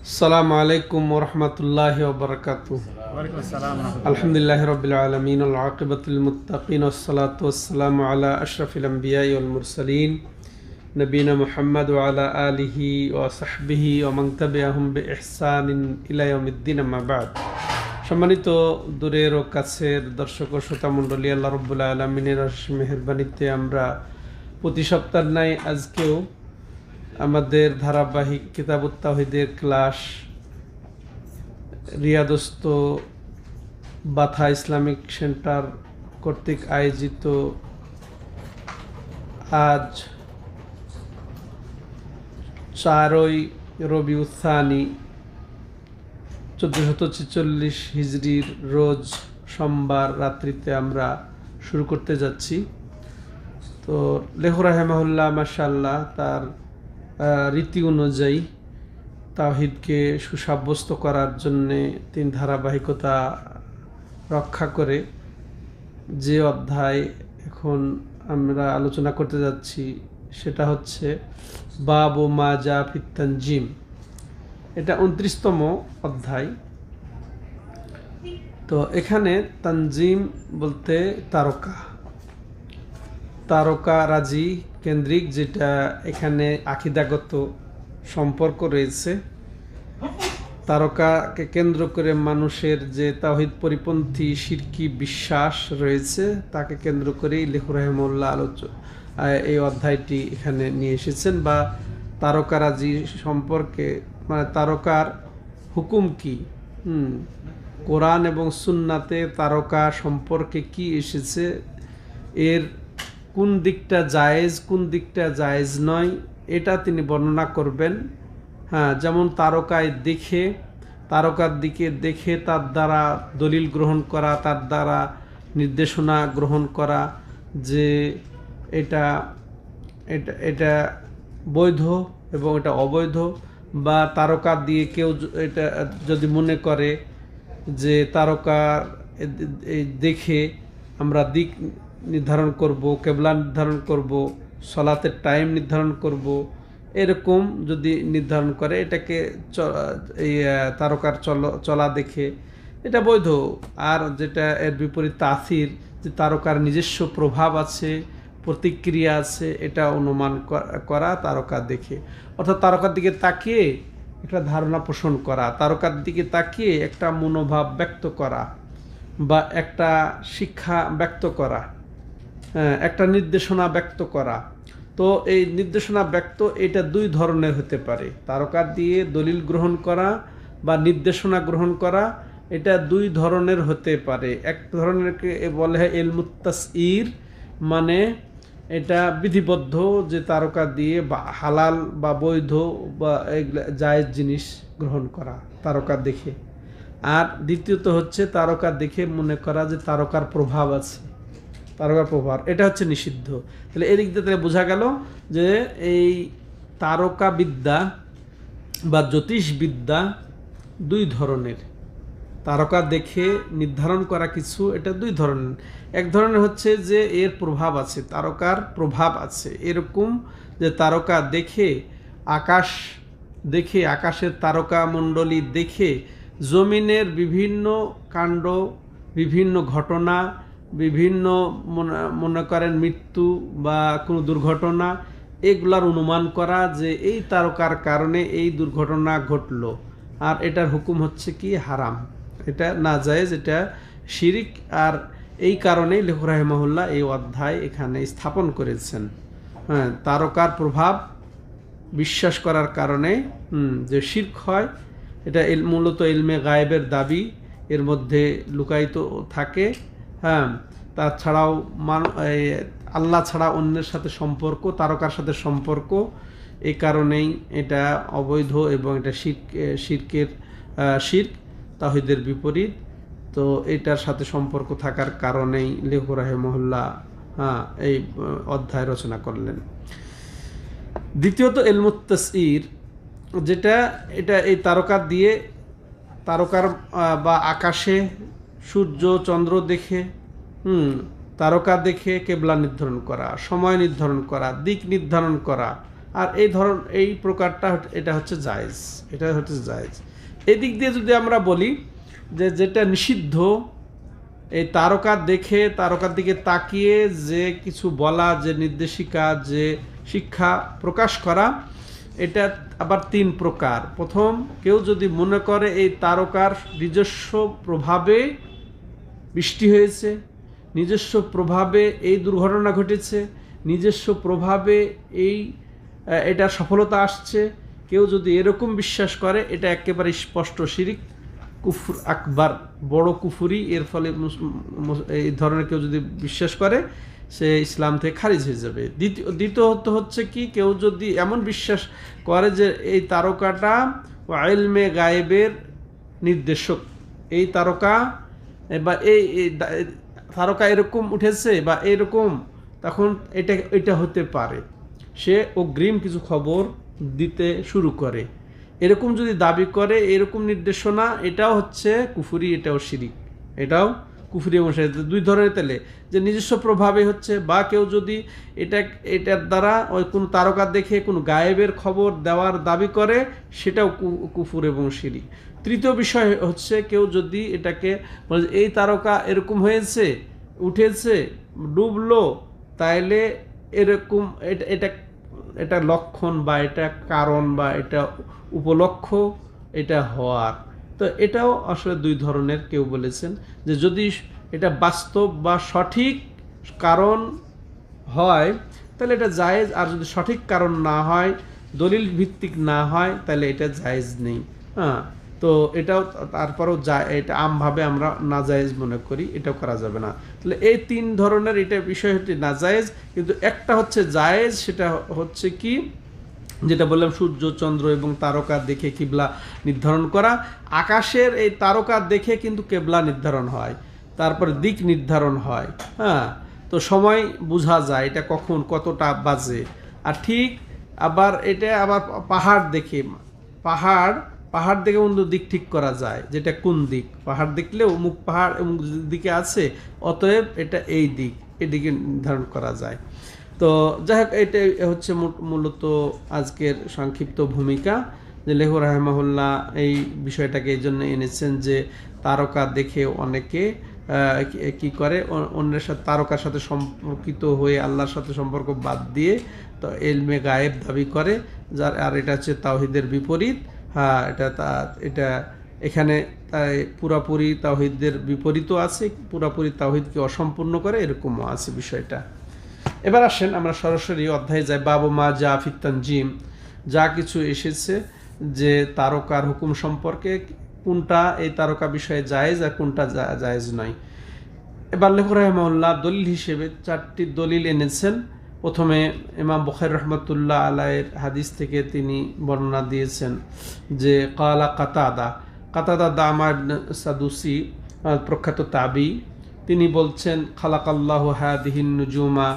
আসসালামু আলাইকুম ওরহমতুল্লাহি ওবরাকাতুহ। ওয়ালাইকুম আসসালাম রাহমাতুল্লাহ। আলহামদুলিল্লাহি রাব্বিল আলামিন ওয়াল আকিবাতুল মুত্তাকিন ওয়াসসালাতু ওয়াসসালামু আলা আশরাফিল আমবিয়াই ওয়াল মুরসালিন নবিয়িনা মুহাম্মদ ওয়া আলা আলিহি ওয়া সাহবিহি ওয়া মান তাবিআহুম বিইহসানিন ইলা ইয়াউমিদ্দিন, আম্মা বা'দ। সম্মানিত দূরের ও কাছের দর্শক ও শ্রোতা মণ্ডলী, আল্লাহ রাব্বুল আলামিনের অশেষ মেহেরবানিতে আমরা প্রতি সপ্তাহের ন্যায় আজকেও আমাদের ধারাবাহিক কিতাবুত তাওহীদের ক্লাস রিয়াদস্থ বাথা ইসলামিক সেন্টার কর্তৃক আয়োজিত আজ 4ই রবিউল থানি 1446 হিজরির রোজ সোমবার রাত্রিতে আমরা শুরু করতে যাচ্ছি। তো লেখক রাহিমাহুল্লাহ মাশাআল্লাহ তার রীতি অনুযায়ী তাওহীদকে সুসাব্যস্ত করার জন্যে তিনি ধারাবাহিকতা রক্ষা করে যে অধ্যায় এখন আমরা আলোচনা করতে যাচ্ছি সেটা হচ্ছে বাব ও মা জা ফিত তানজিম। এটা 29তম অধ্যায়। তো এখানে তানজিম বলতে তারকারাজি কেন্দ্রিক যেটা এখানে আকিদাগত সম্পর্ক রয়েছে, তারকাকে কেন্দ্র করে মানুষের যে তাওহীদ পরিপন্থী শিরকি বিশ্বাস রয়েছে তাকে কেন্দ্র করেই লেখক রাহিমাহুল্লাহ এই অধ্যায়টি এখানে নিয়ে এসেছেন। বা তারকারাজি সম্পর্কে মানে তারকার হুকুম কি, কোরআন এবং সুন্নাতে তারকা সম্পর্কে কি এসেছে, এর কোন দিকটা জায়েজ কোন দিকটা জায়েজ নয় এটা তিনি বর্ণনা করবেন। যেমন তারকার দিকে দেখে তার দ্বারা দলিল গ্রহণ করা, তার দ্বারা নির্দেশনা গ্রহণ করা যে এটা এটা এটা বৈধ এবং এটা অবৈধ, বা তারকা দিয়ে কেউ এটা যদি মনে করে যে তারকা দেখে আমরা দিক নির্ধারণ করব, কেবলা নির্ধারণ করব, সলাতের টাইম নির্ধারণ করব, এরকম যদি নির্ধারণ করে এটাকে এই তারকার চলা দেখে এটা বৈধ। আর যেটা এর বিপরীত তাসির, যে তারকার নিজস্ব প্রভাব আছে, প্রতিক্রিয়া আছে, এটা অনুমান করা তারকা দেখে, অর্থাৎ তারকার দিকে তাকিয়ে একটা ধারণা পোষণ করা, তারকার দিকে তাকিয়ে একটা মনোভাব ব্যক্ত করা বা একটা শিক্ষা ব্যক্ত করা, একটা নির্দেশনা ব্যক্ত করা। তো এই নির্দেশনা ব্যক্ত এটা দুই ধরনের হতে পারে। তারকা দিয়ে দলিল গ্রহণ করা বা নির্দেশনা গ্রহণ করা এটা দুই ধরনের হতে পারে। এক ধরনেরকে বলে হয় ইলমুত তাসইর, মানে এটা বিধিবদ্ধ যে তারকা দিয়ে বা হালাল বা বৈধ বা জায়েজ জিনিস গ্রহণ করা তারকা দেখে। আর দ্বিতীয়ত হচ্ছে তারকা দেখে মনে করা যে তারকার প্রভাব আছে, তারকার প্রভাব, এটা হচ্ছে নিষিদ্ধ। তাহলে এদিক দিয়ে বোঝা গেল যে এই তারকা বিদ্যা বা জ্যোতিষবিদ্যা দুই ধরনের। তারকা দেখে নির্ধারণ করা কিছু, এটা দুই ধরনের। এক ধরনের হচ্ছে যে এর প্রভাব আছে, তারকার প্রভাব আছে, এরকম যে তারকা দেখে আকাশের তারকা মণ্ডলী দেখে জমিনের বিভিন্ন কাণ্ড, বিভিন্ন ঘটনা, বিভিন্ন মনে করেন মৃত্যু বা কোনো দুর্ঘটনা, এগুলার অনুমান করা যে এই তারকার কারণে এই দুর্ঘটনা ঘটলো, আর এটার হুকুম হচ্ছে কি হারাম, এটা নাজায়েজ, এটা শিরিক। আর এই কারণেই লেখক রাহিমাহুল্লাহ এই অধ্যায় এখানে স্থাপন করেছেন। তারকার প্রভাব বিশ্বাস করার কারণে যে শিরক হয়, এটা মূলত ইলমে গায়েবের দাবি এর মধ্যে লুকায়িত থাকে। তাছাড়াও আল্লাহ ছাড়া অন্যের সাথে সম্পর্ক, তারকার সাথে সম্পর্ক, এই কারণেই এটা অবৈধ এবং এটা শিরক তাওহীদের বিপরীত। তো এটার সাথে সম্পর্ক থাকার কারণেই লেখক রাহিমাহুল্লাহ এই অধ্যায় রচনা করলেন। দ্বিতীয়ত ইলমুত তাসইর, যেটা এটা এই তারকার বা আকাশে সূর্য চন্দ্র দেখে তারকা দেখে কেবলা নির্ধারণ করা, সময় নির্ধারণ করা, দিক নির্ধারণ করা, আর এই প্রকারটা এটা হচ্ছে জায়েজ, এটা হচ্ছে জায়েজ। এই দিক দিয়ে যদি আমরা বলি যে যেটা নিষিদ্ধ, এই তারকা দেখে তারকার দিকে তাকিয়ে যে কিছু বলা, যে নির্দেশিকা, যে শিক্ষা প্রকাশ করা, এটা আবার 3 প্রকার। প্রথম, কেউ যদি মনে করে এই তারকার নিজস্ব প্রভাবে বৃষ্টি হয়েছে, নিজস্ব প্রভাবে এই দুর্ঘটনা ঘটেছে, নিজস্ব প্রভাবে এটা সফলতা আসছে, কেউ যদি এরকম বিশ্বাস করে, এটা একেবারে স্পষ্ট শিরিক, কুফর আকবার, বড় কুফুরি। এর ফলে এই ধরনের কেউ যদি বিশ্বাস করে, সে ইসলাম থেকে খারিজ হয়ে যাবে। দ্বিতীয়ত হচ্ছে কি, কেউ যদি এমন বিশ্বাস করে যে এই তারকাটা ইলমে গায়েবের নির্দেশক, এই তারকা বা এই তারকা এরকম উঠেছে বা এরকম, তখন এটা হতে পারে, সে অগ্রিম কিছু খবর দিতে শুরু করে। এরকম যদি দাবি করে, এরকম নির্দেশনা, এটাও হচ্ছে কুফুরি, এটাও শিরিক, এটাও কুফুরি এবং শিরিক। 2 ধরনের তেলে, যে নিজস্ব প্রভাবে হচ্ছে, বা কেউ যদি এটার দ্বারা ওই কোনো তারকা দেখে কোনো গায়েবের খবর দেওয়ার দাবি করে, সেটাও কুফুর এবং শিরিক। তৃতীয় বিষয় হচ্ছে, কেউ যদি এটাকে বলে এই তারকা এরকম হয়েছে, উঠেছে, ডুবলো, তাইলে এরকম এটা লক্ষণ বা এটা কারণ বা এটা উপলক্ষ এটা হওয়ার। তো এটাও আসলে 2 ধরনের। কেউ বলেছেন যে যদি এটা বাস্তব বা সঠিক কারণ হয় তাহলে এটা জায়েজ, আর যদি সঠিক কারণ না হয়, দলিল ভিত্তিক না হয়, তাহলে এটা জায়েজ নেই। হ্যাঁ, তো এটাও তারপরেও এটা আমভাবে আমরা নাজায়েজ মনে করি, এটাও করা যাবে না। তাহলে এই 3 ধরনের এটা বিষয় হচ্ছে নাজায়েজ, কিন্তু একটা হচ্ছে জায়েজ। সেটা হচ্ছে কি, যেটা বললাম, সূর্য, চন্দ্র এবং তারকা দেখে কিবলা নির্ধারণ করা। আকাশের এই তারকা দেখে কিন্তু কিবলা নির্ধারণ হয়, তারপরে দিক নির্ধারণ হয়। হ্যাঁ, তো সময় বোঝা যায় এটা কখন কতটা বাজে। আর ঠিক আবার এটা আবার পাহাড় দেখে অন্য দিক ঠিক করা যায়, যেটা কোন দিক। পাহাড় দেখলে অমুক পাহাড় অমুক দিকে আছে, অতএব এটা এই দিক, এদিকে নির্ধারণ করা যায়। তো যাই হোক, এটাই হচ্ছে মূলত আজকের সংক্ষিপ্ত ভূমিকা, যে লেখক রাহিমাহুল্লাহ এই বিষয়টাকে এই জন্য এনেছেন যে তারকা দেখে অনেকে কি করে, অন্যের সাথে, তারকার সাথে সম্পর্কিত হয়ে আল্লাহর সাথে সম্পর্ক বাদ দিয়ে তো ইলমে গায়েব দাবি করে, আর এটা হচ্ছে তাওহীদের বিপরীত। হ্যাঁ, এটা এখানে পুরাপুরি তাওহীদের বিপরীতও আছে, পুরাপুরি তাওহীদকে অসম্পূর্ণ করে, এরকমও আছে বিষয়টা। এবার আসেন আমরা সরাসরি অধ্যায়ে যাই। বাবু মা যা ফিত তানজিম, যা কিছু এসেছে যে তারকার হুকুম সম্পর্কে, কোনটা এই তারকা বিষয়ে জায়েজ আর কোনটা জায়েজ নয়। এবার লেখক রাহিমাহুল্লাহ দলিল হিসেবে 4টি দলিল এনেছেন। প্রথমে ইমাম বুখারী রহমতুল্লাহ আলাইহির হাদিস থেকে তিনি বর্ণনা দিয়েছেন যে কালা কাতাদা দামা ইবনে সাদুসি, প্রখ্যাত তাবি, তিনি বলছেন খালাকাল্লাহু হাদিহিন নুজুমা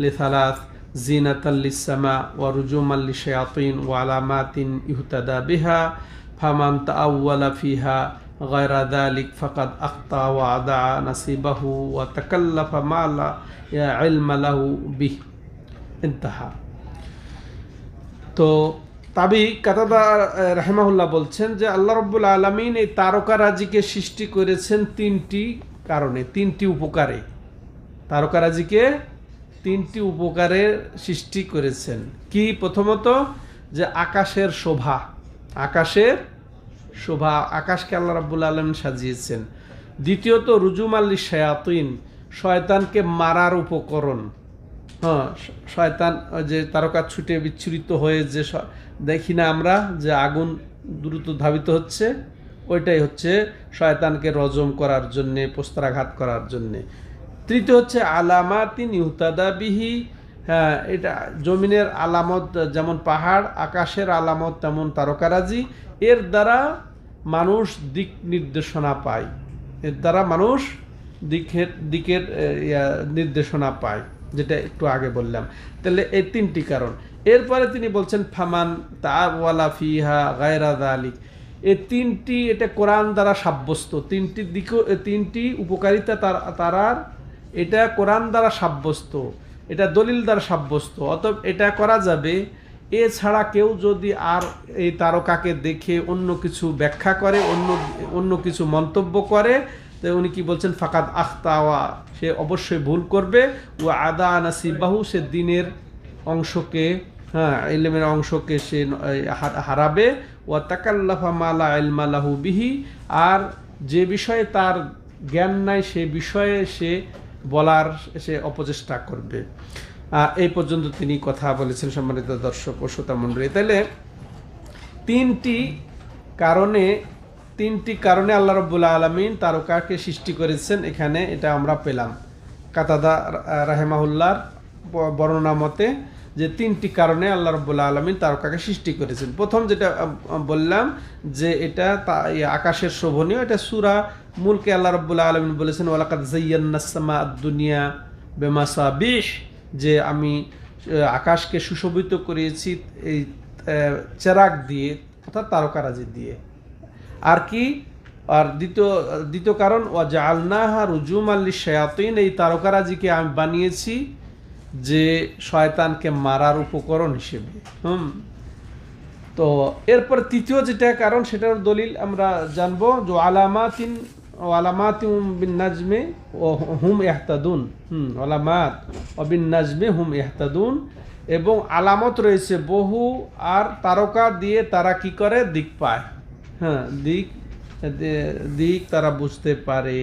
লিসালাস জিনাতাল লিসসামা ওয়া রুজুমান লিশায়াতিন ওয়া আলামাতিন ইহতাদা বিহা ফামান তাআওয়ালা ফিহা গায়রা যালিক ফাকাদ আখতা ওয়া আদা নাসিবাহু ওয়া তাকাল্লাফা মা লা ইলমা লাহু বিহি। ইনতাহা। তো তাবি কাতাদা রাহিমাহুল্লাহ বলছেন যে আল্লাহ রাব্বুল আলামিন এই তারকারাজিকে সৃষ্টি করেছেন 3টি কারণে, 3টি উপকারে। তারকারাজিকে 3টি উপকারের সৃষ্টি করেছেন। কি? প্রথমত যে আকাশের শোভা, আকাশকে আল্লাহ রাব্বুল আলামিন সাজিয়েছেন। দ্বিতীয়ত রুজুমাল লিশায়াতিন, শয়তানকে মারার উপকরণ। হ্যাঁ, শয়তান যে তারকা ছুটে বিচ্ছুরিত হয়ে যে দেখি না আমরা যে আগুন দ্রুত ধাবিত হচ্ছে, ওইটাই হচ্ছে শয়তানকে রজম করার জন্যে, প্রস্তরাঘাত করার জন্যে। তৃতীয় হচ্ছে আলামাতিন ইহতাদা বিহি, হ্যাঁ, এটা জমিনের আলামত যেমন পাহাড়, আকাশের আলামত তেমন তারকারাজি। এর দ্বারা মানুষ দিক নির্দেশনা পায়, দিকের নির্দেশনা পায়, যেটা একটু আগে বললাম। তাহলে এই 3টি কারণ। এরপরে তিনি বলছেন ফামান তাআওয়ালা ফিহা গায়রা যালিক, এই 3টি এটা কোরআন দ্বারা সাব্যস্ত। 3টি উপকারিতা তারার এটা কোরআন দ্বারা সাব্যস্ত, এটা দলিল দ্বারা সাব্যস্ত। অতএব এটা করা যাবে, এছাড়া কেউ যদি আর এই তারকাকে দেখে অন্য কিছু ব্যাখ্যা করে, অন্য কিছু মন্তব্য করে, তো উনি কি বলছেন, ফাকাদ আখতাওয়া, সে অবশ্যই ভুল করবে, ও আদা নাসিবাহু, সে দিনের অংশকে, হ্যাঁ ইলমের অংশকে সে হারাবে, ও তাকাল্লাফা মালা ইলমা লাহু বিহি, আর যে বিষয়ে তার জ্ঞান নাই সে বিষয়ে সে বলার সে অপচেষ্টা করবে। এই পর্যন্ত তিনি কথা বলেছেন। সম্মানিত দর্শক ও শ্রোতা মণ্ডলী, তাহলে তিনটি কারণে আল্লাহ রাব্বুল আলামিন তারকাকে সৃষ্টি করেছেন এখানে, এটা আমরা পেলাম কাতাদা রাহিমাহুল্লাহর বর্ণনা মতে, যে তিনটি কারণে আল্লাহ রাব্বুল আলামিন তারকাকে সৃষ্টি করেছেন। প্রথম যেটা বললাম যে এটা আকাশের শোভনীয়, এটা সূরা মুলকে আল্লাহ রাব্বুল আলামিন বলেছেন, ওয়ালাকাদ যায়্যানাস সামাআদ দুনিয়া বিমাসাবিহ, যে আমি আকাশকে সুশোভিত করেছি এই চেরাগ দিয়ে, অর্থাৎ তারকারাজি দিয়ে। আর কি, আর দ্বিতীয় কারণ, ওয়াজআলনাহা রুজুমান লিশ-শায়াতিন, এই তারকারাজিকে আমি বানিয়েছি যে শয়তানকে মারার উপকরণ হিসেবে। তো এরপর তৃতীয় যেটা কারণ, সেটার দলিল আমরা জানবো, যে আলামাতিন বিন নাজমে হুম ইহতাদুন, আলামাত ও বিন নাজমে হুম ইহতাদুন, এবং আলামত রয়েছে বহু, আর তারকা দিয়ে তারা কি করে, দিক পায়, হ্যাঁ দিক তারা বুঝতে পারে।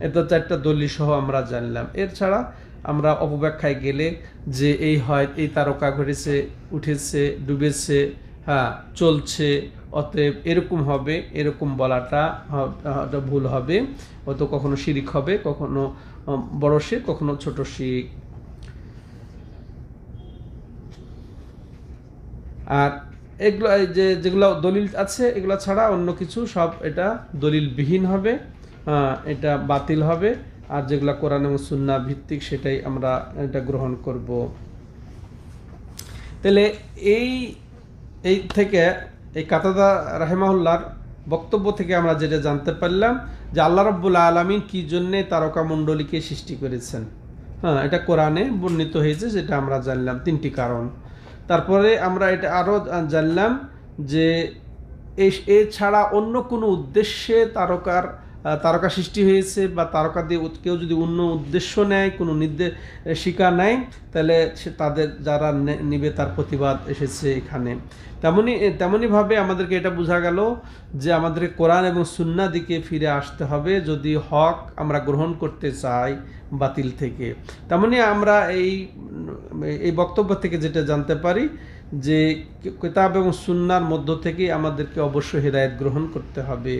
এটা চারটা দলিল সহ আমরা জানলাম। এর ছাড়া আমরা অপব্যাখ্যায় গেলে যে এই তারকা ঘটেছে, উঠেছে, ডুবেছে, হ্যাঁ চলছে, অতএব এরকম হবে, এরকম বলাটা ভুল হবে। হয়তো কখনো শিরিক হবে, কখনো বড় শিরক, কখনো ছোট শিরক। আর এগুলো যেগুলো দলিল আছে, এগুলো ছাড়া অন্য কিছু সব এটা দলিলবিহীন হবে, এটা বাতিল হবে। আর যেগুলো কোরআন এবং সুন্নাহ ভিত্তিক, সেটাই আমরা এটা গ্রহণ করব। তাহলে এই থেকে, এই কাতাদা রাহিমাহুল্লাহর বক্তব্য থেকে আমরা যেটা জানতে পারলাম, যে আল্লাহ রাব্বুল আলামিন কি জন্যে তারকা মণ্ডলীকে সৃষ্টি করেছেন, এটা কোরআনে বর্ণিত হয়েছে, যেটা আমরা জানলাম তিনটি কারণ। তারপরে আমরা এটা আরও জানলাম যে এছাড়া অন্য কোনো উদ্দেশ্যে তারকা সৃষ্টি হয়েছে, বা তারকা দিয়ে কেউ যদি অন্য উদ্দেশ্য নেয়, কোনো শিকার নেয়, তাহলে সে তাদের যারা নিবে তার প্রতিবাদ এসেছে এখানে। তেমনিভাবে আমাদেরকে এটা বোঝা গেল যে আমাদের কোরআন এবং সুন্নাহ দিকে ফিরে আসতে হবে যদি হক আমরা গ্রহণ করতে চাই বাতিল থেকে। তেমনি আমরা এই বক্তব্য থেকে যেটা জানতে পারি, যে কিতাব এবং সুন্নাহর মধ্য থেকে আমাদেরকে অবশ্যই হেদায়েত গ্রহণ করতে হবে,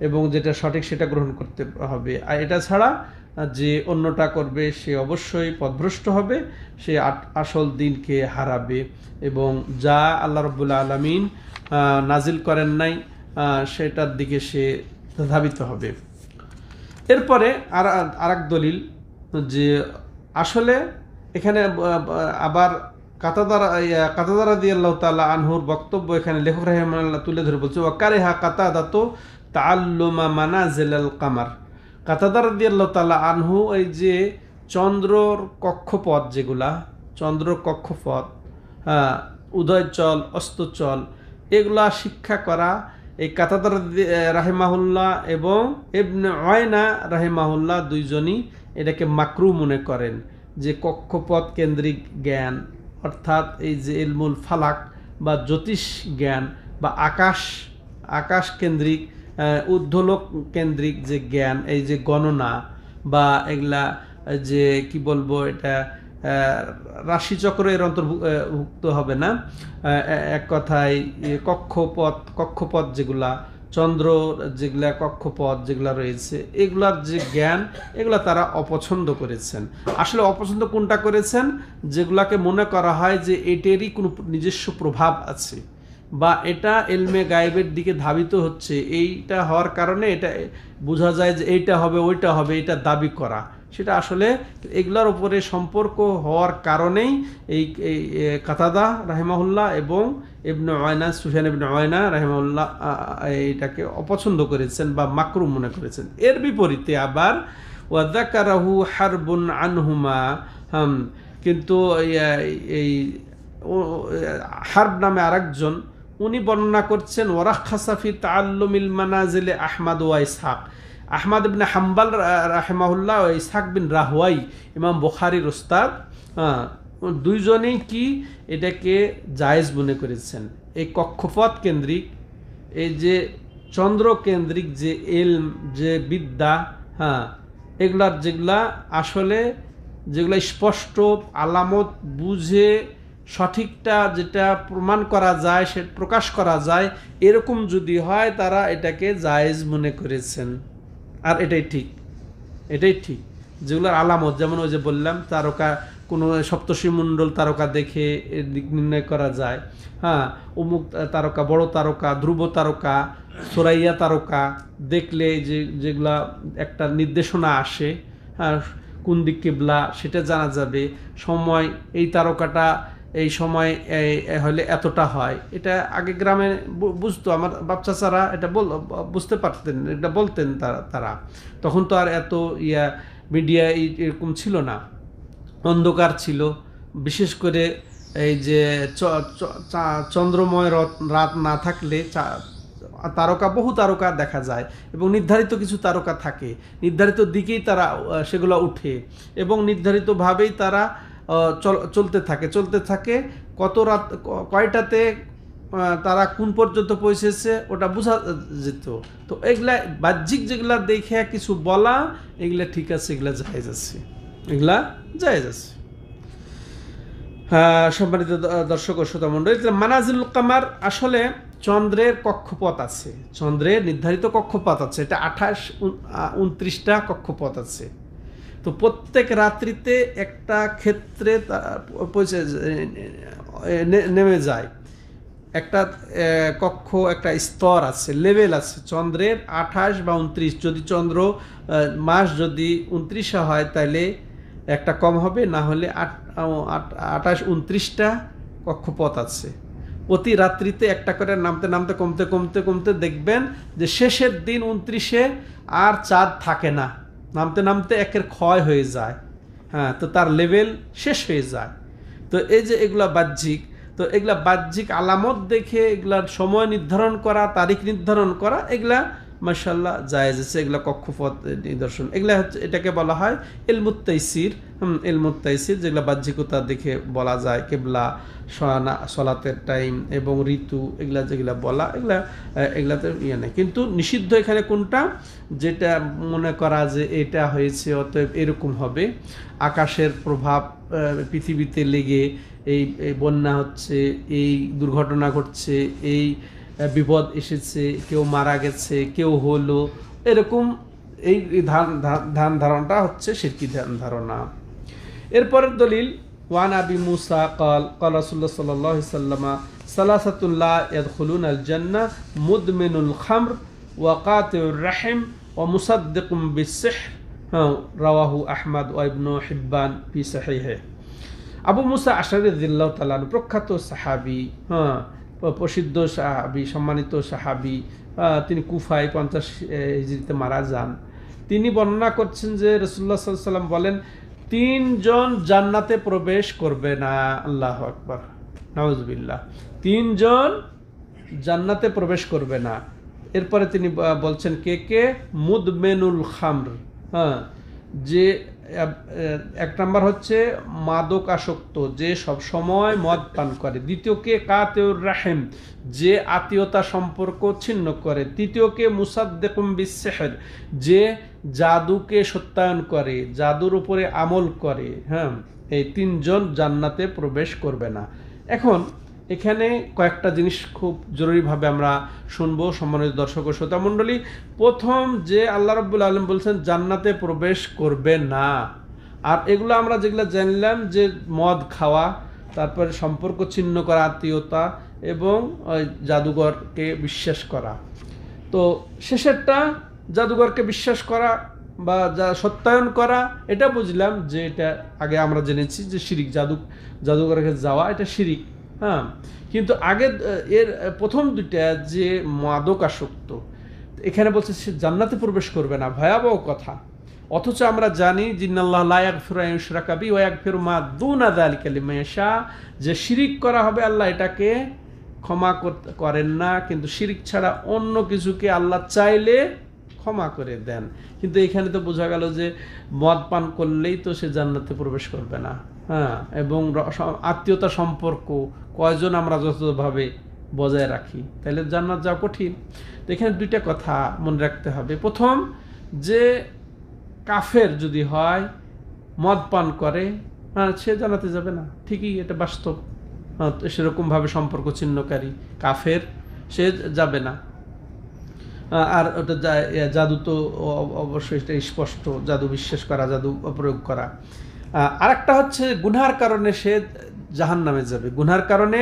এবং যেটা সঠিক সেটা গ্রহণ করতে হবে। আর এটা ছাড়া যে অন্যটা করবে সে অবশ্যই পথভ্রষ্ট হবে, সে আসল দিনকে হারাবে, এবং যা আল্লাহ রাব্বুল আলামিন নাজিল করেন নাই সেটার দিকে সে ধাবিত হবে। এরপরে আরেক দলিল, যে আসলে এখানে আবার কাতাদা রাদিয়াল্লাহু তাআলা আনহুর বক্তব্য এখানে লেখক রাহিমাহুল্লাহ তুলে ধরে বলছে, ওয়াকারিহা কাতাদাতু তাআল্লুমা মানাজিলাল কামার। কাতাদা রাদিয়াল্লাহু তাআলা আনহু এই যে চন্দ্রর কক্ষপথ, যেগুলা চন্দ্রর কক্ষপথ, উদয়চল, অস্তচল, এগুলা শিক্ষা করা এই কাতাদা রাহিমাহুল্লাহ এবং ইবনে উয়াইনা রাহিমাহুল্লাহ দুইজনই এটাকে মাকরু মনে করেন, যে কক্ষপথ কেন্দ্রিক জ্ঞান, অর্থাৎ এই যে ইলমুল ফালাক বা জ্যোতিষ জ্ঞান, বা আকাশ কেন্দ্রিক, ঊর্ধ্বলোক কেন্দ্রিক যে জ্ঞান, এই যে গণনা বা এগুলা যে কি বলবো, এটা রাশিচক্র এর অন্তর্ভুক্ত হবে না, এক কথায় কক্ষপথ যেগুলা, চন্দ্র যেগুলা কক্ষপথ যেগুলা রয়েছে, এগুলার যে জ্ঞান, এগুলা তারা অপছন্দ করেছেন। আসলে অপছন্দ কোনটা করেছেন, যেগুলাকে মনে করা হয় যে এটারই কোনো নিজস্ব প্রভাব আছে, বা এটা এলমে গায়েবের দিকে ধাবিত হচ্ছে, এইটা হওয়ার কারণে এটা বোঝা যায় যে এইটা হবে, ওইটা হবে, এটা দাবি করা, সেটা আসলে এগুলার উপরে সম্পর্ক হওয়ার কারণেই এই কাতাদা রাহিমাহুল্লাহ এবং ইবনে উয়াইনা, সুফিয়ান ইবনে উয়াইনা রাহিমাহুল্লাহ এটাকে অপছন্দ করেছেন বা মাকরু মনে করেছেন। এর বিপরীতে আবার ওয়াযাকারাহু হারবুন আনহুমা, কিন্তু এই হার্ব নামে আরেকজন, উনি বর্ণনা করছেন ওয়ারাখাসা ফি তাআল্লুমিল মানাজিলে আহমদ ওয়া ইসহাক। আহমদ ইবনে হাম্বল রাহিমাহুল্লাহ ও ইসহাক বিন রাহওয়াই ইমাম বুখারীর উস্তাদ, দুইজনেই কি এটাকে জায়েজ মনে করেছেন। এই কক্ষপথ কেন্দ্রিক, এই যে চন্দ্র কেন্দ্রিক যে ইলম, যে বিদ্যা, এগুলার যেগুলা আসলে যেগুলো স্পষ্ট আলামত বুঝে সঠিকটা যেটা প্রমাণ করা যায়, সে প্রকাশ করা যায়, এরকম যদি হয় তারা এটাকে জায়েজ মনে করেছেন। আর এটাই ঠিক, এটাই ঠিক। যেগুলোর আলামত, যেমন ওই যে বললাম তারকা, কোনো সপ্তর্ষি মণ্ডল তারকা দেখে এর দিক নির্ণয় করা যায়, অমুক তারকা, বড় তারকা, ধ্রুব তারকা, সোরাইয়া তারকা দেখলে যেগুলা একটা নির্দেশনা আসে, কোন দিক কিবলা সেটা জানা যাবে, সময় এই তারকাটা এই সময় হলে এতটা হয়। এটা আগে গ্রামে বুঝতো, আমার বাচ্চারা এটা বুঝতে পারতেন, এটা বলতেন তারা। তখন তো আর এত মিডিয়া এরকম ছিল না, অন্ধকার ছিল। বিশেষ করে এই যে চন্দ্রময় রাত না থাকলে তারকা, বহু তারকা দেখা যায় এবং নির্ধারিত কিছু তারকা থাকে, নির্ধারিত দিকেই তারা সেগুলো উঠে এবং নির্ধারিতভাবেই তারা চলতে থাকে। কত রাত কয়টাতে তারা কোন পর্যন্ত পৌঁছেছে ওটা বোঝা যেত। তো এগুলা বাহ্যিক যেগুলা দেখে কিছু বলা, এগুলা ঠিক আছে, এগুলা জায়েজ আছে, এগুলা জায়েজ আছে। সম্মানিত দর্শক ও শ্রোতা মণ্ডলী, মানাজিলুল কামার আসলে চন্দ্রের কক্ষপথ আছে, চন্দ্রের নির্ধারিত কক্ষপথ আছে। এটা 28-29টা কক্ষপথ আছে। তো প্রত্যেক রাত্রিতে একটা ক্ষেত্রে নেমে যায়, একটা কক্ষ, একটা স্তর আছে, লেভেল আছে চন্দ্রের। 28 বা 29, যদি চন্দ্র মাস যদি 29 হয় তাহলে একটা কম হবে, না হলে 28-29টা কক্ষপথ আছে। প্রতি রাত্রিতে একটা করে নামতে নামতে কমতে কমতে কমতে দেখবেন যে শেষের দিন 29-এ আর চাঁদ থাকে না, নামতে নামতে একের ক্ষয় হয়ে যায়, তো তার লেভেল শেষ হয়ে যায়। তো এই যে এগুলা বাহ্যিক, তো এগুলা বাহ্যিক আলামত দেখে এগুলার সময় নির্ধারণ করা, তারিখ নির্ধারণ করা, এগুলা মাশাআল্লাহ জায়েজ আছে। এগুলা কক্ষপথ নিদর্শন, এগুলা হচ্ছে, এটাকে বলা হয় ইলমুত তাইসির। ইলমুত তাইসির যেগুলা বাহ্যিকতা দেখে বলা যায়, কেবলা, সলাতের টাইম এবং ঋতু, এগুলা যেগুলা বলা, এগুলাতে নেই। কিন্তু নিষিদ্ধ এখানে কোনটা, যেটা মনে করা যে এটা হয়েছে অতএব এরকম হবে, আকাশের প্রভাব পৃথিবীতে লেগে এই বন্যা হচ্ছে, এই দুর্ঘটনা ঘটছে, এই বিপদ এসেছে, কেউ মারা গেছে, কেউ হলো, এরকম এই ধ্যান ধারণাটা হচ্ছে শিরকি ধ্যান ধারণা। এরপরের দলিল, ওয়ান আবি মুসা قال قال রাসূলুল্লাহ সাল্লাল্লাহু আলাইহি ওয়াসাল্লাম সালাসাতুল লা ইয়াদখুলুনাল জান্নাহ মুদমিনুল খামর ওয়া কাতিউর রাহিম ওয়া মুসাদ্দিকুম বিস-সিহর, রাওয়াহু আহমদ ওয়া ইবনু হিব্বান ফি সাহিহে। আবু মুসা আশআরী রাদিয়াল্লাহু তাআলা আনহু, প্রখ্যাত সাহাবী, প্রসিদ্ধ সাহাবী, সম্মানিত সাহাবী, তিনি কুফায় 50 হিজরিতে মারা যান। তিনি বর্ণনা করছেন যে রাসূলুল্লাহ সাল্লাল্লাহু আলাইহি ওয়াসাল্লাম বলেন, 3 জন জান্নাতে প্রবেশ করবে না। আল্লাহু আকবার, নাউজুবিল্লাহ। 3 জন জান্নাতে প্রবেশ করবে না। এরপরে তিনি বলছেন কে? মুদমেনুল খামর, যে এক নাম্বার হচ্ছে মাদক আসক্ত, যে সব সময় মদ পান করে। দ্বিতীয় কে কাতিউর রাহিম, যে আত্মীয়তা সম্পর্ক ছিন্ন করে। তৃতীয় কে মুসাদ্দিকুম বিস-সিহর, যে জাদুকে সত্যায়ন করে, জাদুর উপরে আমল করে। এই 3 জন জান্নাতে প্রবেশ করবে না। এখন এখানে কয়েকটা জিনিস খুব জরুরিভাবে আমরা শুনবো, সম্মানিত দর্শক ও শ্রোতা মণ্ডলী। প্রথম, যে আল্লাহ রাব্বুল আলামিন বলছেন জান্নাতে প্রবেশ করবে না। আর এগুলো আমরা যেগুলো জানলাম, যে মদ খাওয়া, তারপরে সম্পর্ক ছিন্ন করা, আত্মীয়তা, এবং জাদুঘরকে বিশ্বাস করা। তো শেষেরটা, জাদুঘরকে বিশ্বাস করা বা সত্যায়ন করা, এটা বুঝলাম যে এটা আগে আমরা জেনেছি যে শিরিক, জাদুঘরে যাওয়া এটা শিরিক। কিন্তু আগে এর প্রথম দুইটা, যে মাদক আসক্ত, এখানে বলছে সে জান্নাতে প্রবেশ করবে না, ভয়াবহ কথা। অথচ আমরা জানি জিন্নাল্লাহ লা ইয়াগফিরু আন ইউশরাকা বিহি ওয়া ইয়াগফিরু মা দুনা যালিকা লিমান ইয়াশা, যে শিরিক করা হবে আল্লাহ এটাকে ক্ষমা করেন না, কিন্তু শিরিক ছাড়া অন্য কিছুকে আল্লাহ চাইলে ক্ষমা করে দেন। কিন্তু এখানে তো বোঝা গেল যে মদ পান করলেই তো সে জান্নাতে প্রবেশ করবে না। হ্যাঁ, এবং আত্মীয়তা সম্পর্ক কয়জন আমরা যথাযথভাবে বজায় রাখি, তাহলে জান্নাত যাওয়া কঠিন। তো এখানে দুইটা কথা মনে রাখতে হবে। প্রথম, যে কাফের যদি হয়, মদ পান করে, হ্যাঁ, সে জান্নাতে যাবে না, ঠিকই, এটা বাস্তব। সেরকমভাবে সম্পর্ক ছিন্নকারী কাফের, সে যাবে না। আর ওটা জাদু তো অবশ্যই এটা স্পষ্ট, জাদু বিশ্বাস করা, জাদু প্রয়োগ করা। আরেকটা হচ্ছে গুনহার কারণে সে জাহান্নামে যাবে, গুনহার কারণে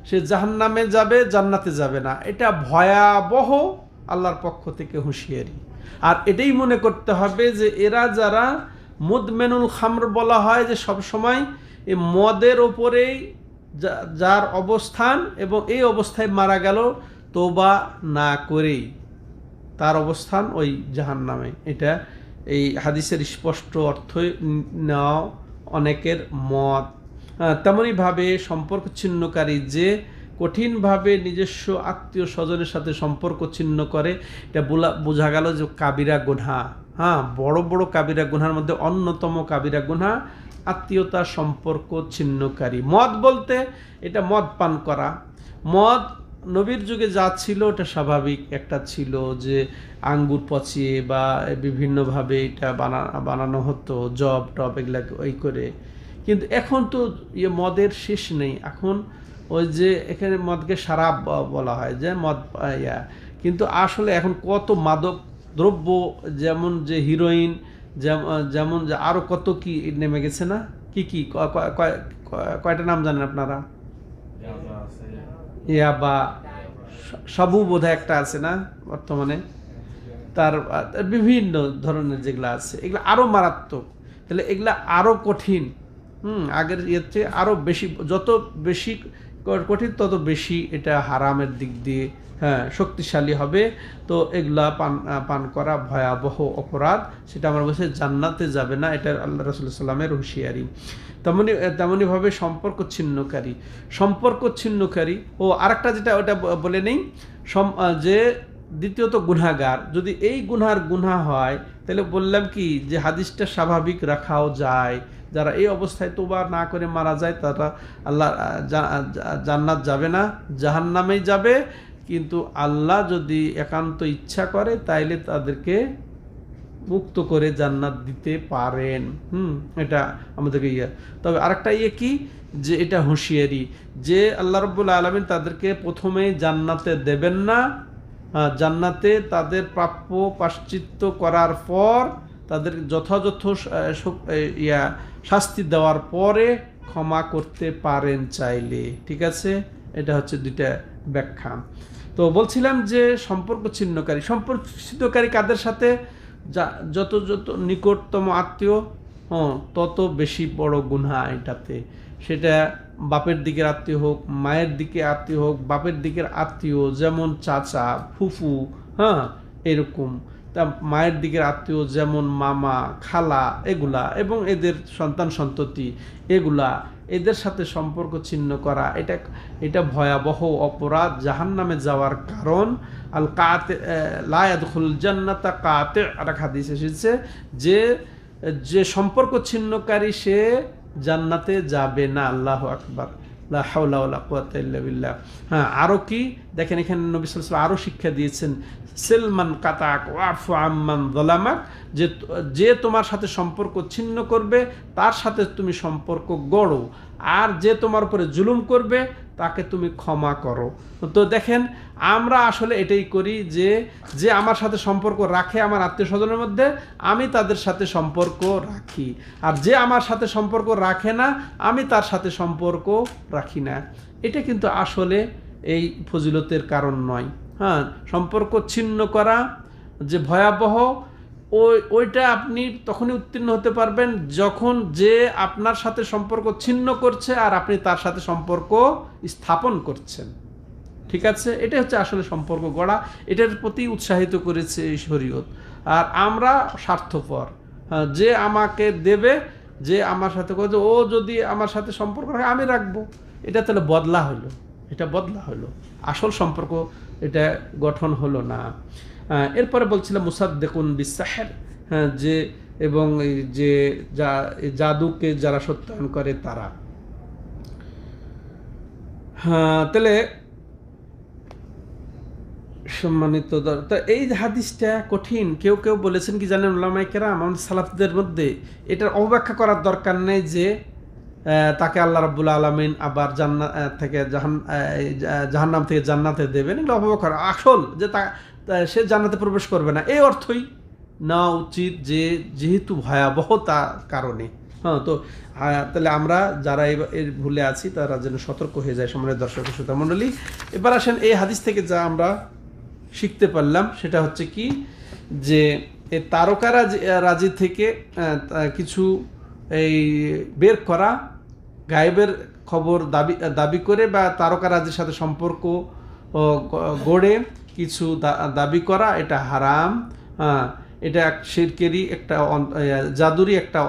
সে জাহান্নামে যাবে, জান্নাতে যাবে না। এটা ভয়াবহ আল্লাহর পক্ষ থেকে হুঁশিয়ারি। আর এটাই মনে করতে হবে যে এরা যারা মুদমেনুল খামর বলা হয়, যে সব সময় এই মদের ওপরেই যার অবস্থান, এবং এই অবস্থায় মারা গেল তওবা না করেই, তার অবস্থান ওই জাহান্নামে। এটা এই হাদিসের স্পষ্ট অর্থ নেওয়া অনেকের মত। তেমনইভাবে সম্পর্ক ছিন্নকারী যে কঠিনভাবে নিজস্ব আত্মীয় স্বজনের সাথে সম্পর্ক ছিন্ন করে, এটা বোঝা গেল যে কাবিরা গুনাহ। হ্যাঁ, বড় বড় কাবিরা গুনার মধ্যে অন্যতম কাবিরা গুনাহ আত্মীয়তা সম্পর্ক ছিন্নকারী। মদ বলতে এটা মদ পান করা। মদ নবীর যুগে যা ছিল ওটা স্বাভাবিক একটা ছিল, যে আঙ্গুর পচিয়ে বা বিভিন্নভাবে এটা বানানো হতো, জব টব এগুলা ওই করে। কিন্তু এখন তো মদের শেষ নেই। এখন ওই যে এখানে মদকে শারাব বলা হয়, যে মদ কিন্তু আসলে এখন কত মাদক দ্রব্য, যেমন যে হিরোইন, যেমন যে আরো কত কি নেমে গেছে না, কি কি কয়টা নাম জানেন আপনারা? বা সাবু বোধহয় একটা আছে না বর্তমানে, তার বিভিন্ন ধরনের যেগুলা আছে, এগুলা আরো মারাত্মক। তাহলে এগুলা আরো কঠিন। আগের ইয়েতে আরো বেশি, যত বেশি কঠিন তত বেশি এটা হারামের দিক দিয়ে শক্তিশালী হবে। তো এগুলা পান করা ভয়াবহ অপরাধ, সেটা আমার বলছে জান্নাতে যাবে না, এটা আল্লাহ রাসূলুল্লাহ সাল্লাল্লাহু আলাইহি ওয়াসাল্লামের হুঁশিয়ারি। তেমনইভাবে সম্পর্ক ছিন্নকারী। ও আরেকটা যেটা ওটা বলে নেই, যে দ্বিতীয়ত গুনাহগার, যদি এই গুনাহ হয়, তাহলে বললাম কি যে হাদিসটা স্বাভাবিক রাখাও যায়। যারা এই অবস্থায় তওবা না করে মারা যায়, তারা আল্লাহ জান্নাত যাবে না, জাহান্নামেই যাবে। কিন্তু আল্লাহ যদি একান্ত ইচ্ছা করে, তাইলে তাদেরকে মুক্ত করে জান্নাত দিতে পারেন। এটা আমাদেরকে তবে আরেকটা কি, যে এটা হুঁশিয়ারি, যে আল্লাহ রাব্বুল আলামিন তাদেরকে প্রথমে জান্নাতে দেবেন না। জান্নাতে তাদের প্রাপ্য প্রায়শ্চিত্ত করার পর, তাদের যথাযথ শাস্তি দেওয়ার পরে ক্ষমা করতে পারেন চাইলে। ঠিক আছে, এটা হচ্ছে দুইটা ব্যাখ্যা। তো বলছিলাম যে সম্পর্ক ছিন্নকারী কাদের সাথে? যত নিকটতম আত্মীয়, তত বেশি বড় গুনাহ এটাতে। সেটা বাপের দিকের আত্মীয় হোক, মায়ের দিকে আত্মীয় হোক, বাপের দিকের আত্মীয় যেমন চাচা, ফুফু, এরকম। তা মায়ের দিকের আত্মীয় যেমন মামা, খালা, এগুলা, এবং এদের সন্তান সন্ততি, এগুলা, এদের সাথে সম্পর্ক ছিন্ন করা, এটা ভয়াবহ অপরাধ, জাহান্নামে যাওয়ার কারণ। আল কাতে লা ইয়াদখুলুল জান্নাতা কাতে, আর হাদিস এসেছে যে সম্পর্ক ছিন্নকারী সে জান্নাতে যাবে না। আল্লাহু আকবার, লা হাওলা ওয়ালা কুওয়াতা ইল্লা বিল্লাহ। আরো কি দেখেন, এখানে নবী সাল্লাল্লাহু আলাইহি ওয়াসাল্লাম আরো শিক্ষা দিয়েছেন, সিলমান কাতাক ওয়াফু আম্মান যালামাক, যে তোমার সাথে সম্পর্ক ছিন্ন করবে তার সাথে তুমি সম্পর্ক গড়ো, আর যে তোমার উপরে জুলুম করবে তাকে তুমি ক্ষমা করো। তো দেখেন, আমরা আসলে এটাই করি, যে আমার সাথে সম্পর্ক রাখে আমার আত্মীয় স্বজনের মধ্যে, আমি তাদের সাথে সম্পর্ক রাখি, আর যে আমার সাথে সম্পর্ক রাখে না, আমি তার সাথে সম্পর্ক রাখি না। এটা কিন্তু আসলে এই ফজিলতের কারণ নয়। সম্পর্ক ছিন্ন করা যে ভয়াবহ, ওইটা আপনি তখনই উত্তীর্ণ হতে পারবেন যখন যে আপনার সাথে সম্পর্ক ছিন্ন করছে আর আপনি তার সাথে সম্পর্ক স্থাপন করছেন। ঠিক আছে, এটা হচ্ছে আসলে সম্পর্ক গড়া। এটার প্রতি উৎসাহিত করেছে এই শরীয়ত। আর আমরা স্বার্থপর, যে আমাকে দেবে, যে আমার সাথে করছে, ও যদি আমার সাথে সম্পর্ক রাখে আমি রাখবো। এটা তাহলে বদলা হলো, এটা বদলা হলো, আসল সম্পর্ক এটা গঠন হলো না। এরপরে বলছিলাম মুসাদ্দিকুন বিসাহের, যে এবং এই যে জাদুকে যারা সত্যায়ন করে তারা। তাহলে সম্মানিত তো এই হাদিসটা কঠিন। কেউ কেউ বলেছেন কি জানেন উলামায়ে কেরাম, আমাদের সালাফদের মধ্যে এটার অব্যাখ্যা করার দরকার নেই যে তাকে আল্লাহ রাব্বুল আলামিন আবার জান্নাত থেকে জাহান্নাম থেকে জান্নাতে দেবেন, এগুলো অব্যাখ্যা। আসল যে সে জান্নাতে প্রবেশ করবে না, এই অর্থই নেওয়া উচিত, যে যেহেতু ভয়াবহতা কারণে। তো তাহলে আমরা যারা এর ভুলে আছি তারা যেন সতর্ক হয়ে যায়। সম্মানিত দর্শক শ্রোতা মণ্ডলী, এবার আসেন এই হাদিস থেকে যা আমরা শিখতে পারলাম সেটা হচ্ছে কি, যে এই তারকারাজি থেকে কিছু এই বের করা, গায়েবের খবর দাবি করে বা তারকারাজির সাথে সম্পর্ক গড়ে কিছু দাবি করা, এটা হারাম। এটা শিরকেরই একটা, জাদুরই একটা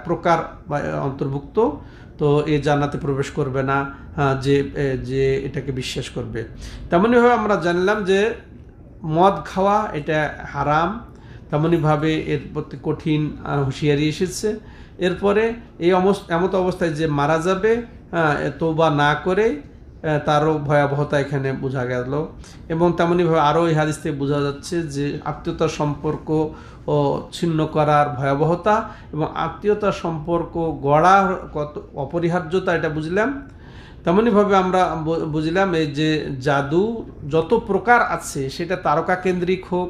প্রকার বা অন্তর্ভুক্ত। তো এই জান্নাতে প্রবেশ করবে না যে এটাকে বিশ্বাস করবে। তেমনইভাবে আমরা জানলাম যে মদ খাওয়া এটা হারাম, তেমনইভাবে এর প্রতি কঠিন হুঁশিয়ারি এসেছে। এরপরে এই এমত অবস্থায় যে মারা যাবে তওবা না করে, তারও ভয়াবহতা এখানে বোঝা গেল। এবং তেমনইভাবে আরও এই হাদিস থেকে বোঝা যাচ্ছে যে আত্মীয়তার সম্পর্ক ও ছিন্ন করার ভয়াবহতা এবং আত্মীয়তার সম্পর্ক গড়ার কত অপরিহার্যতা, এটা বুঝলাম। তেমনইভাবে আমরা বুঝলাম এই যে জাদু যত প্রকার আছে সেটা তারকা কেন্দ্রিক হোক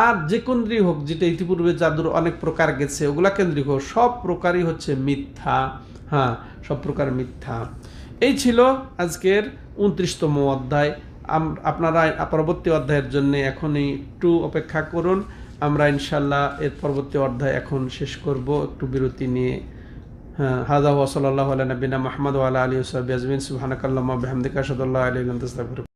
আর যে কেন্দ্রিক হোক, যেটা ইতিপূর্বে জাদুর অনেক প্রকার গেছে ওগুলা কেন্দ্রিক হোক, সব প্রকারই হচ্ছে মিথ্যা। সব প্রকার মিথ্যা। এই ছিল আজকের 29তম অধ্যায়। আপনারা পরবর্তী অধ্যায়ের জন্য এখনই একটু অপেক্ষা করুন। আমরা ইনশাল্লাহ এর পরবর্তী অধ্যায় এখন শেষ করব একটু বিরতি নিয়ে। হাযা ওয়া সাল্লাল্লাহু আলা নবিনা মুহাম্মদ ওয়া আলা আলিহি ওয়া সাহবিহি আজমাইন। সুবহানাকাল্লাহুম্মা ওয়া বিহামদিকা আশহাদু আল্লা ইলাহা ইল্লা আনতা আস্তাগফিরুকা।